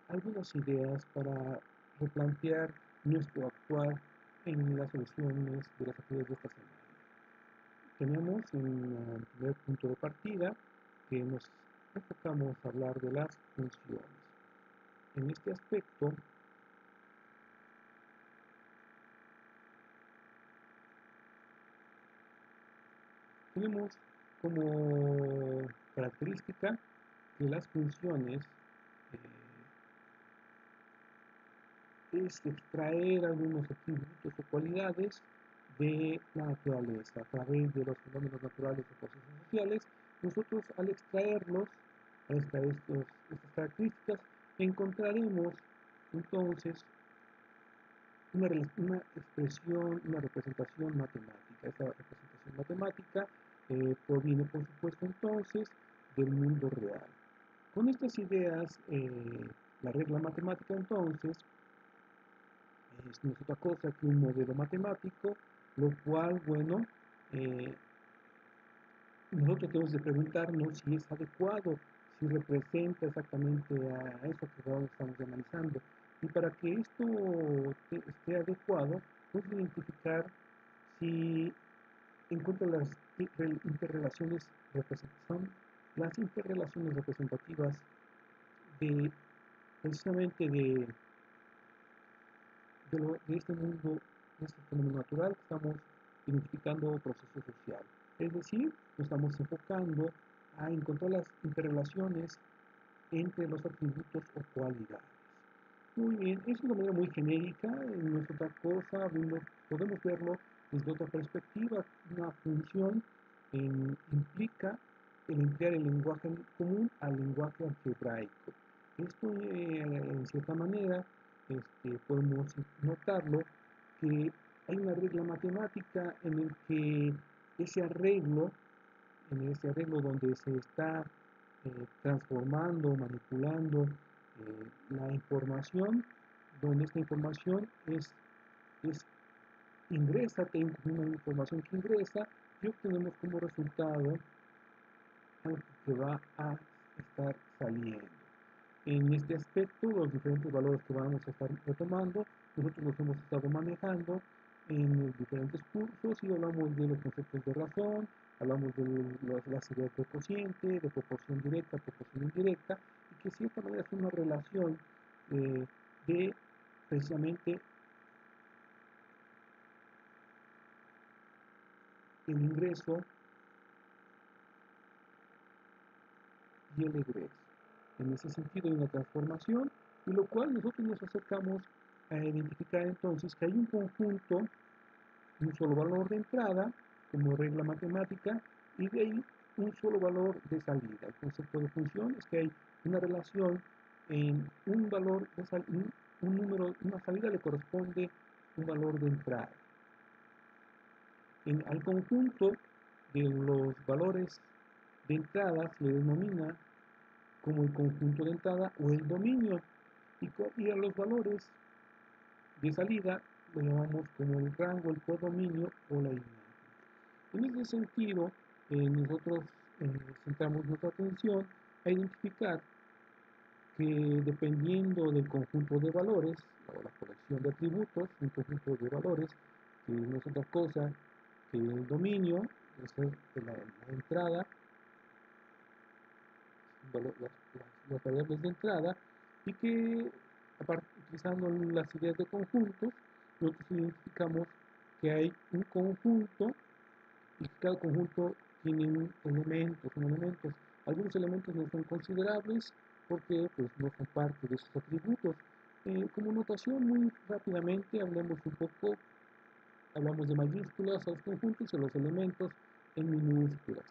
algunas ideas para replantear nuestro actuar en las soluciones de las actividades de esta semana. Tenemos un primer punto de partida que nos enfocamos a hablar de las funciones. En este aspecto, tenemos como característica que las funciones es extraer algunos atributos o cualidades de la naturaleza a través de los fenómenos naturales o procesos sociales. Nosotros al extraerlos, al extraer estas características, encontraremos entonces una expresión, una representación matemática. Esta representación matemática proviene, por supuesto, entonces del mundo real. Con estas ideas, la regla matemática entonces no es otra cosa que un modelo matemático, lo cual, bueno, nosotros tenemos que preguntarnos si es adecuado, si representa exactamente a eso que ahora estamos analizando. Y para que esto esté adecuado, podemos identificar si encuentra las interrelaciones las interrelaciones representativas de precisamente de este mundo, de este fenómeno natural que estamos identificando proceso social. Es decir, nos estamos enfocando a encontrar las interrelaciones entre los atributos o cualidades. Muy bien, es una manera muy genérica, no es otra cosa, podemos verlo desde otra perspectiva. Una función implica el emplear el lenguaje común al lenguaje algebraico. Esto, en cierta manera, podemos notarlo que hay una regla matemática en el que ese arreglo, en ese arreglo donde se está transformando, manipulando la información, donde esta información ingresa, hay una información que ingresa y obtenemos como resultado algo que va a estar saliendo. En este aspecto, los diferentes valores que vamos a estar retomando, nosotros los hemos estado manejando en diferentes cursos y hablamos de los conceptos de razón, hablamos de las ideas de cociente, de proporción directa, proporción indirecta, y que de cierta manera es una relación de precisamente el ingreso y el egreso. En ese sentido hay una transformación, y lo cual nosotros nos acercamos a identificar entonces que hay un conjunto, un solo valor de entrada como regla matemática, y de ahí un solo valor de salida. El concepto de función es que hay una relación en un valor de salida, un número, una salida le corresponde un valor de entrada. Al conjunto de los valores de entrada se le denomina como el conjunto de entrada o el dominio, y a los valores de salida lo llamamos como el rango, el codominio o la imagen. En ese sentido, nosotros centramos nuestra atención a identificar que dependiendo del conjunto de valores o la colección de atributos, un conjunto de valores que no es otra cosa que el dominio, es la entrada, las variables de entrada, y que utilizando las ideas de conjuntos, nosotros identificamos que hay un conjunto y que cada conjunto tiene elementos. Algunos elementos no son considerables porque pues, no son parte de esos atributos. Como notación, muy rápidamente, hablamos de mayúsculas a los conjuntos y a los elementos en minúsculas.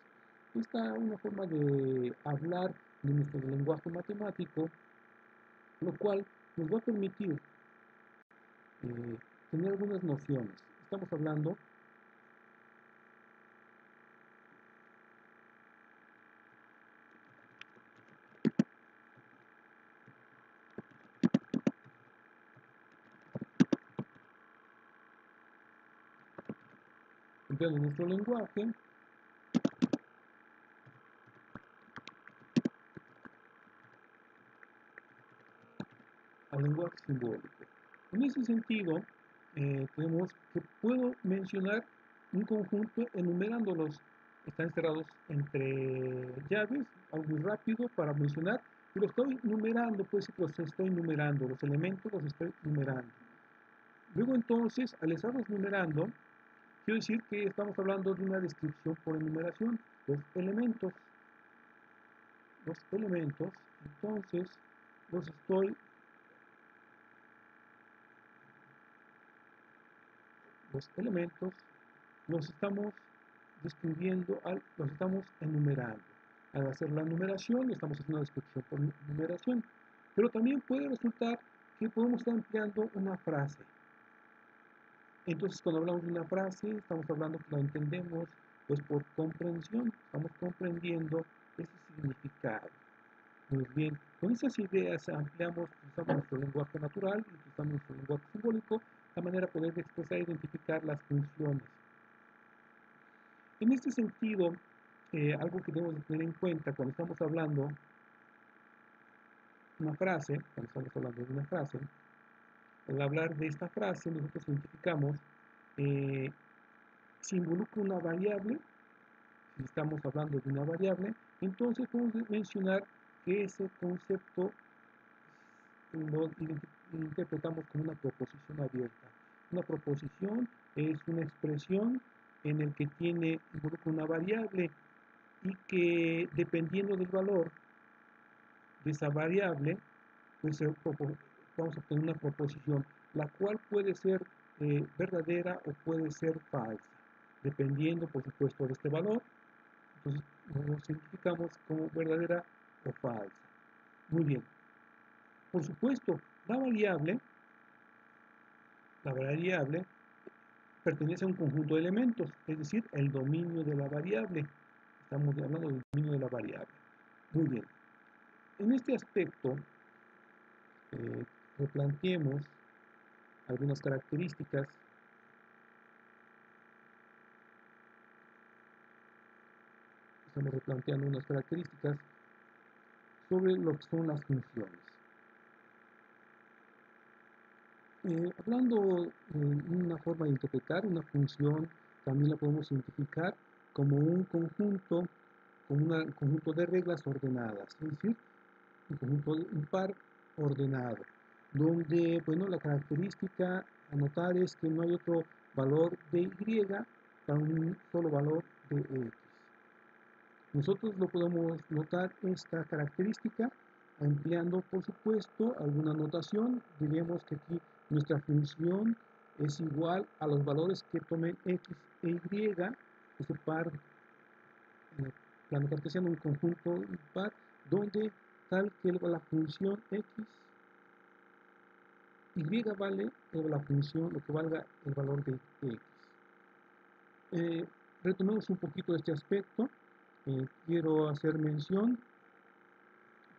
Esta es una forma de hablar de nuestro lenguaje matemático, lo cual nos va a permitir tener algunas nociones. Estamos hablando de nuestro lenguaje al lenguaje simbólico. En ese sentido, tenemos que puedo mencionar un conjunto enumerándolos. Están encerrados entre llaves, algo muy rápido para mencionar, y lo estoy numerando, pues los estoy numerando, los elementos los estoy numerando. Luego entonces, al estarlos numerando, quiero decir que estamos hablando de una descripción por enumeración. Los elementos, entonces los estoy los elementos los estamos describiendo, los estamos enumerando. Al hacer la numeración, estamos haciendo una descripción por numeración. Pero también puede resultar que podemos estar empleando una frase. Entonces, cuando hablamos de una frase, estamos hablando que la entendemos pues por comprensión, estamos comprendiendo ese significado. Muy bien, con esas ideas ampliamos, utilizamos nuestro lenguaje natural, utilizamos nuestro lenguaje simbólico, la manera de poder expresar e identificar las funciones. En este sentido, algo que debemos tener en cuenta cuando estamos hablando una frase, cuando estamos hablando de una frase, al hablar de esta frase nosotros identificamos si involucra una variable, si estamos hablando de una variable, entonces podemos mencionar que ese concepto lo interpretamos como una proposición abierta. Una proposición es una expresión en el que involucra una variable y que dependiendo del valor de esa variable, pues vamos a obtener una proposición, la cual puede ser verdadera o puede ser falsa, dependiendo por supuesto de este valor. Entonces lo significamos como verdadera o falsa. Muy bien. Por supuesto, la variable pertenece a un conjunto de elementos, es decir, el dominio de la variable. Estamos hablando del dominio de la variable. Muy bien. En este aspecto, replanteemos algunas características. Estamos replanteando unas características sobre lo que son las funciones. Hablando de una forma de interpretar una función, también la podemos identificar como un conjunto, un conjunto de reglas ordenadas, es decir, un conjunto impar ordenado, donde, bueno, la característica a notar es que no hay otro valor de y para un solo valor de x. Nosotros lo podemos notar esta característica empleando, por supuesto, alguna notación. Diríamos que aquí nuestra función es igual a los valores que tomen x e y, ese par, plano cartesiano, un conjunto impar, donde tal que la función x, y vale la función, lo que valga el valor de x. Retomemos un poquito este aspecto. Quiero hacer mención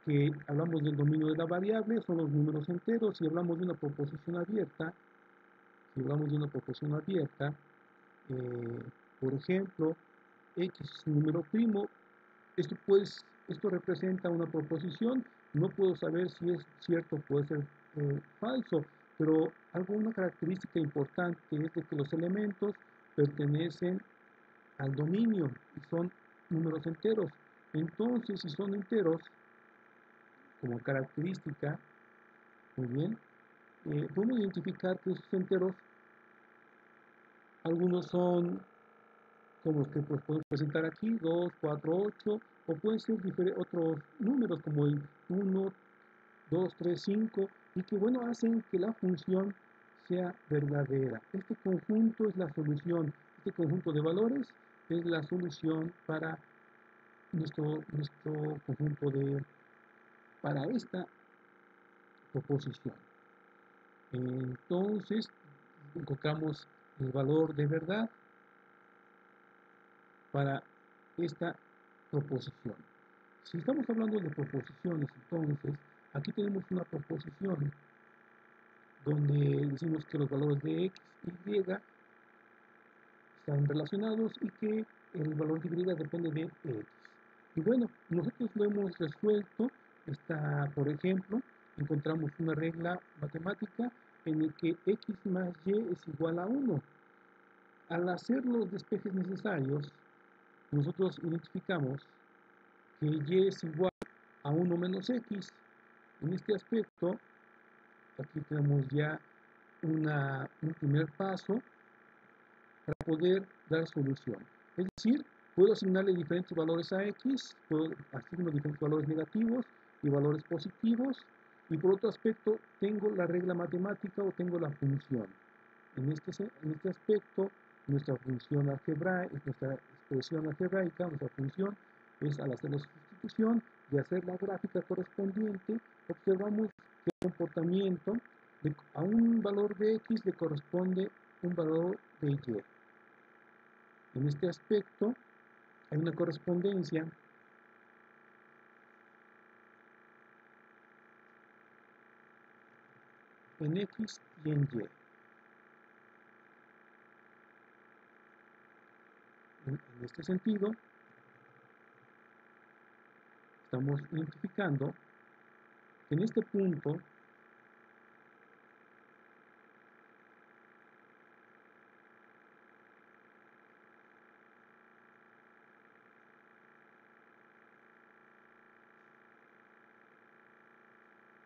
que hablamos del dominio de la variable, son los números enteros. Si hablamos de una proposición abierta, por ejemplo, x es un número primo, esto representa una proposición, no puedo saber si es cierto o puede ser falso, pero una característica importante es de que los elementos pertenecen al dominio y son números enteros. Entonces, si son enteros, como característica, muy bien, podemos identificar que esos enteros, algunos son como los que pues, podemos presentar aquí, 2, 4, 8, o pueden ser otros números como el 1, 2, 3, 5, y que bueno, hacen que la función sea verdadera. Este conjunto es la solución, este conjunto de valores es la solución para nuestro conjunto para esta proposición. Entonces, encontramos el valor de verdad para esta proposición. Si estamos hablando de proposiciones, entonces, aquí tenemos una proposición donde decimos que los valores de x y y están relacionados y que el valor de y depende de x. Y bueno, nosotros lo hemos resuelto, por ejemplo, encontramos una regla matemática en la que x más y es igual a 1. Al hacer los despejes necesarios, nosotros identificamos que y es igual a 1 menos x. En este aspecto, aquí tenemos ya un primer paso para poder dar solución. Es decir, puedo asignarle diferentes valores a x, puedo asignar diferentes valores negativos y valores positivos, y por otro aspecto tengo la regla matemática o tengo la función. En este aspecto, nuestra función algebraica, nuestra expresión algebraica, nuestra función es, al hacer la sustitución y hacer la gráfica correspondiente, observamos que el comportamiento a un valor de x le corresponde un valor de y. En este aspecto hay una correspondencia en x y en y. En este sentido, estamos identificando que en este punto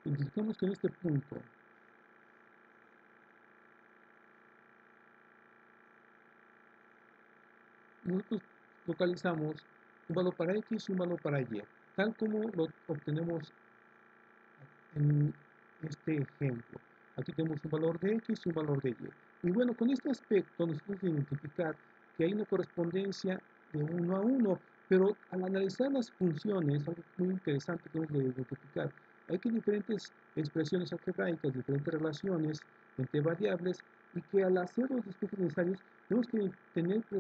identificamos que en este punto nosotros localizamos un valor para x y un valor para y, tal como lo obtenemos en este ejemplo. Aquí tenemos un valor de x y un valor de y. Y bueno, con este aspecto nos podemos identificar que hay una correspondencia de 1 a 1, pero al analizar las funciones, algo muy interesante que debemos de identificar, hay que diferentes expresiones algebraicas, diferentes relaciones entre variables, y que al hacer los despejes necesarios tenemos que tener presente